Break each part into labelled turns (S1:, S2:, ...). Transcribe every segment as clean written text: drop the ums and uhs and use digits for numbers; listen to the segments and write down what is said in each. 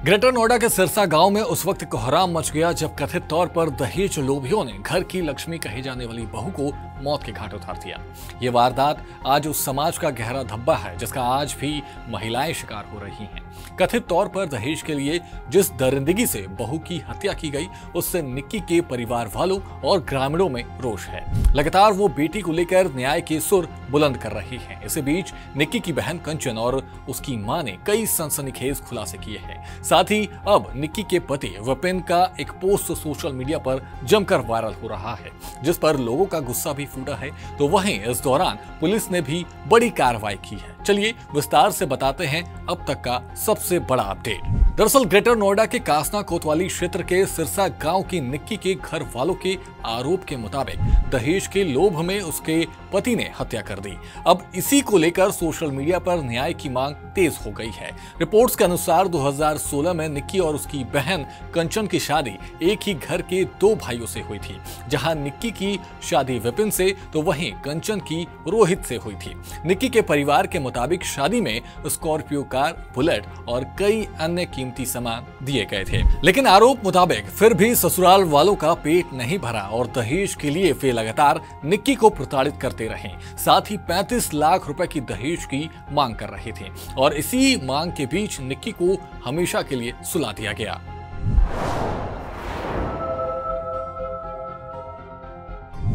S1: Greater Noida के सिरसा गांव में उस वक्त कोहराम मच गया जब कथित तौर पर दहेज लोभियों ने घर की लक्ष्मी कही जाने वाली बहू को मौत के घाट उतार दिया। ये वारदात आज उस समाज का गहरा धब्बा है जिसका आज भी महिलाएं शिकार हो रही हैं। कथित तौर पर दहेज के लिए जिस दरिंदगी से बहू की हत्या की गई उससे निक्की के परिवार वालों और ग्रामीणों में रोष है। लगातार वो बेटी को लेकर न्याय के सुर बुलंद कर रही हैं। इसी बीच निक्की की बहन कंचन और उसकी मां ने कई सनसनीखेज खुलासे किए हैं। साथ ही अब निक्की के पति विपिन का एक पोस्ट सोशल मीडिया पर जमकर वायरल हो रहा है जिस पर लोगों का गुस्सा भी फूटा है। तो वहीं इस दौरान पुलिस ने भी बड़ी कार्रवाई की है। चलिए विस्तार से बताते हैं अब तक का सबसे बड़ा अपडेट। दरअसल ग्रेटर नोएडा के कासना कोतवाली क्षेत्र के सिरसा गांव की निक्की के घर वालों के आरोप के मुताबिक दहेज के लोभ में उसके पति ने हत्या कर दी। अब इसी को लेकर सोशल मीडिया पर न्याय की मांग तेज हो गई है। रिपोर्ट्स के अनुसार 2016 में निक्की और उसकी बहन कंचन की शादी एक ही घर के दो भाइयों से हुई थी, जहां निक्की की शादी विपिन से तो वहीं कंचन की रोहित से हुई थी। निक्की के परिवार के मुताबिक शादी में स्कॉर्पियो कार, बुलेट और कई अन्य कीमती सामान दिए गए थे, लेकिन आरोप मुताबिक फिर भी ससुराल वालों का पेट नहीं भरा और दहेज के लिए वे लगातार निक्की को प्रताड़ित करते रहे। साथ ही 35 लाख रुपए की दहेज की मांग कर रहे थे और इसी मांग के बीच निक्की को हमेशा के लिए सुला दिया गया।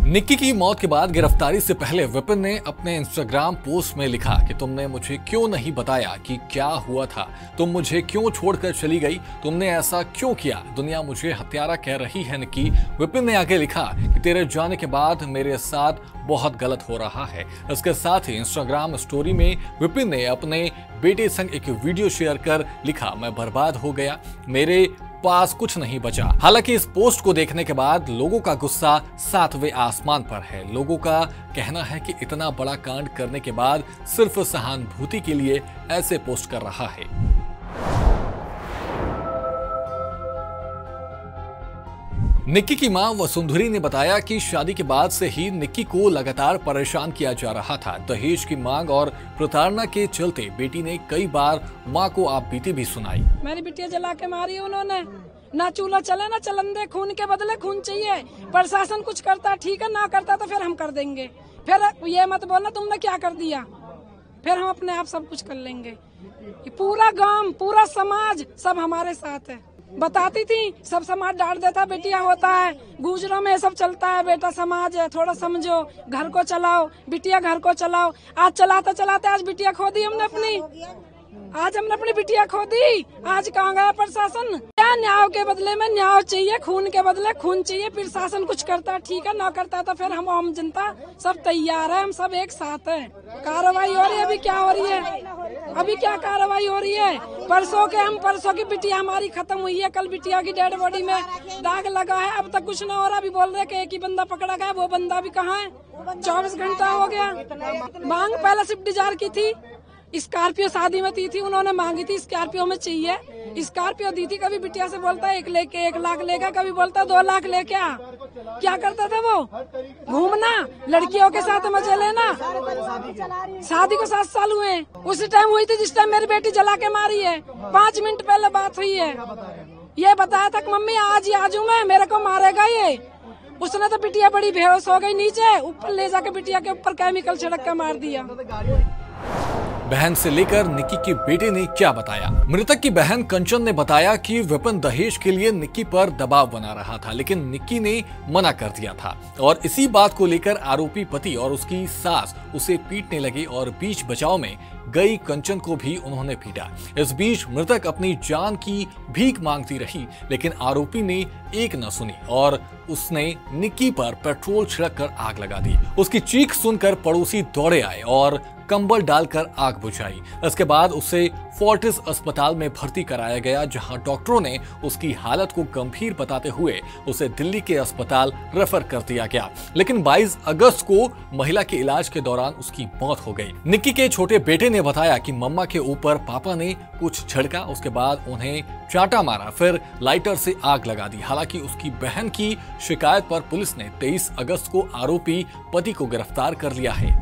S1: निक्की की मौत के बाद गिरफ्तारी से पहले विपिन ने अपने इंस्टाग्राम पोस्ट में लिखा कि तुमने मुझे क्यों नहीं बताया कि क्या हुआ था, तुम मुझे क्यों छोड़कर चली गई, तुमने ऐसा क्यों किया, दुनिया मुझे हत्यारा कह रही है निक्की। विपिन ने आगे लिखा कि तेरे जाने के बाद मेरे साथ बहुत गलत हो रहा है। इसके साथ ही इंस्टाग्राम स्टोरी में विपिन ने अपने बेटे संग एक वीडियो शेयर कर लिखा, मैं बर्बाद हो गया, मेरे पास कुछ नहीं बचा। हालांकि इस पोस्ट को देखने के बाद लोगों का गुस्सा सातवें आसमान पर है। लोगों का कहना है कि इतना बड़ा कांड करने के बाद सिर्फ सहानुभूति के लिए ऐसे पोस्ट कर रहा है। निक्की की मां वसुंधरी ने बताया कि शादी के बाद से ही निक्की को लगातार परेशान किया जा रहा था। दहेज की मांग और प्रताड़ना के चलते बेटी ने कई बार मां को आप बीती भी सुनाई।
S2: मेरी बिटिया जला के मारी उन्होंने, ना चूल्हा चले ना चलन दे, खून के बदले खून चाहिए। प्रशासन कुछ करता ठीक है, ना करता तो फिर हम कर देंगे। फिर ये मत बोलना तुमने क्या कर दिया, फिर हम अपने आप सब कुछ कर लेंगे। पूरा गांव, पूरा समाज सब हमारे साथ है। बताती थी, सब समाज डांट देता, बेटिया होता है, गुजरों में सब चलता है, बेटा समाज है, थोड़ा समझो, घर को चलाओ, बिटिया घर को चलाओ। आज चलाते चलाते आज बिटिया खो दी हमने अपनी, आज हमने अपनी बिटिया खो दी। आज कहाँ गया प्रशासन? क्या न्याय के बदले में न्याय चाहिए, खून के बदले खून चाहिए। प्रशासन कुछ करता ठीक है, ना करता तो फिर हम आम जनता सब तैयार है, हम सब एक साथ है। कार्रवाई हो रही है, अभी क्या हो रही है, अभी क्या कार्रवाई हो रही है? परसों की बिटिया हमारी खत्म हुई है, कल बिटिया की डेड बॉडी में दाग लगा है, अब तक कुछ न हो रहा। अभी बोल रहे कि एक ही बंदा पकड़ा गया, वो बंदा भी कहाँ है? 24 घंटा हो गया। मांग पहले स्विफ्ट डिजायर की थी, स्कॉर्पियो शादी में थी, उन्होंने मांगी थी स्कॉर्पियो में चाहिए, स्कॉर्पियो दी थी। कभी बिटिया से बोलता है 1 लाख लेगा, कभी बोलता 2 लाख लेके आ। क्या करता था वो? घूमना, लड़कियों के साथ मजे लेना। शादी को 7 साल हुए, उसी टाइम हुई थी जिस टाइम मेरी बेटी जला के मारी है। 5 मिनट पहले बात हुई है। ये बताया था कि मम्मी आज ही आजू मैं, मेरे को मारेगा ये। उसने तो बिटिया बड़ी बेहोश हो गई, नीचे ऊपर ले जाके बिटिया के ऊपर केमिकल छिड़क कर मार दिया।
S1: बहन से लेकर निक्की के बेटे ने क्या बताया? मृतक की बहन कंचन ने बताया कि विपिन दहेज के लिए निक्की पर दबाव बना रहा था, लेकिन निक्की ने मना कर दिया था और इसी बात को लेकर आरोपी पति और उसकी सास उसे पीटने लगे और बीच बचाव में गई कंचन को भी उन्होंने पीटा। इस बीच मृतक अपनी जान की भीख मांगती रही, लेकिन आरोपी ने एक न सुनी और उसने निक्की पर पेट्रोल छिड़क कर आग लगा दी। उसकी चीख सुनकर पड़ोसी दौड़े आए और कंबल डालकर आग बुझाई। इसके बाद उसे फोर्टिस अस्पताल में भर्ती कराया गया, जहां डॉक्टरों ने उसकी हालत को गंभीर बताते हुए उसे दिल्ली के अस्पताल रेफर कर दिया गया। लेकिन 22 अगस्त को महिला के इलाज के दौरान उसकी मौत हो गई। निक्की के छोटे बेटे ने बताया कि मम्मा के ऊपर पापा ने कुछ छिड़का, उसके बाद उन्हें चांटा मारा, फिर लाइटर से आग लगा दी। हालांकि उसकी बहन की शिकायत पर पुलिस ने 23 अगस्त को आरोपी पति को गिरफ्तार कर लिया है।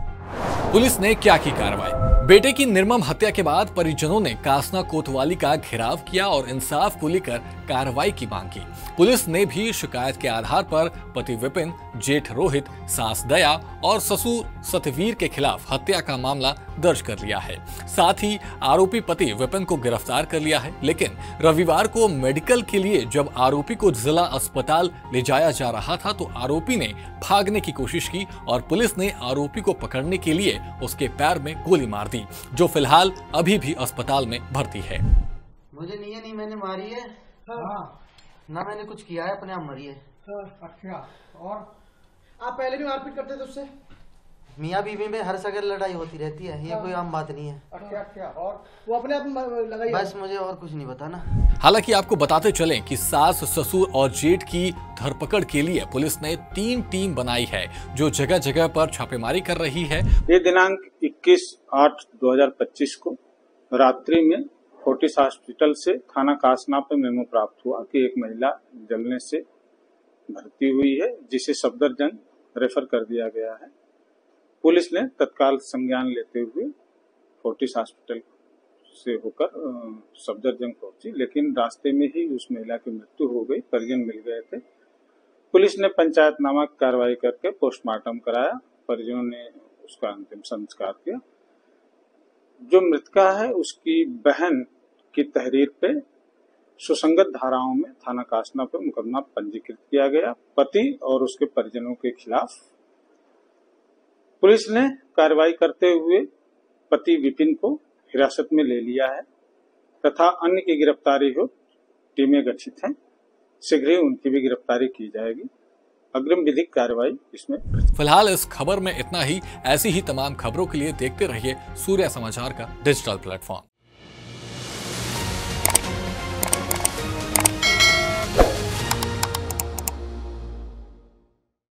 S1: पुलिस ने क्या की कार्रवाई? बेटे की निर्मम हत्या के बाद परिजनों ने कासना कोतवाली का घेराव किया और इंसाफ को लेकर कार्रवाई की मांग की। पुलिस ने भी शिकायत के आधार पर पति विपिन, जेठ रोहित, सास दया और ससुर सतवीर के खिलाफ हत्या का मामला दर्ज कर लिया है। साथ ही आरोपी पति विपिन को गिरफ्तार कर लिया है। लेकिन रविवार को मेडिकल के लिए जब आरोपी को जिला अस्पताल ले जाया जा रहा था तो आरोपी ने भागने की कोशिश की और पुलिस ने आरोपी को पकड़ने के लिए उसके पैर में गोली मार दी, जो फिलहाल अभी भी अस्पताल में भर्ती है।
S3: मुझे नहीं मैंने मारी है। हाँ। ना मैंने कुछ किया है, अपने आप मरी है।
S4: अच्छा, और आप पहले भी मारपीट करते थे उससे?
S3: मियाँ बीवी में हर जगह लड़ाई होती रहती है, ये कोई आम बात नहीं है।
S4: अच्छा, और वो अपने आप लगाई?
S3: बस मुझे और कुछ नहीं बताना।
S1: हालांकि आपको बताते चलें कि सास, ससुर और जेठ की धरपकड़ के लिए पुलिस ने 3 टीम बनाई है, जो जगह जगह पर छापेमारी कर रही है।
S5: ये दिनांक 21/8/2025 को रात्रि में फोर्टिस हॉस्पिटल से थाना कासना पे मेमो प्राप्त हुआ कि एक महिला जलने से भर्ती हुई है, जिसे सफदरजंग रेफर कर दिया गया है। पुलिस ने तत्काल संज्ञान लेते हुए फोर्टिस हॉस्पिटल से होकर सफदरजंग पहुंची, लेकिन रास्ते में ही उस महिला की मृत्यु हो गई। परिजन मिल गए थे। पुलिस ने पंचायतनामा कार्रवाई करके पोस्टमार्टम कराया। परिजनों ने उसका अंतिम संस्कार किया। जो मृतका है उसकी बहन की तहरीर पे सुसंगत धाराओं में थाना कासना पर मुकदमा पंजीकृत किया गया। पति और उसके परिजनों के खिलाफ पुलिस ने कार्रवाई करते हुए पति विपिन को हिरासत में ले लिया है तथा अन्य की गिरफ्तारी हो टीमें गठित हैं। शीघ्र ही उनकी भी गिरफ्तारी की जाएगी। अग्रिम विधिक कार्रवाई इसमें।
S1: फिलहाल इस खबर में इतना ही। ऐसी ही तमाम खबरों के लिए देखते रहिए सूर्य समाचार का डिजिटल प्लेटफॉर्म।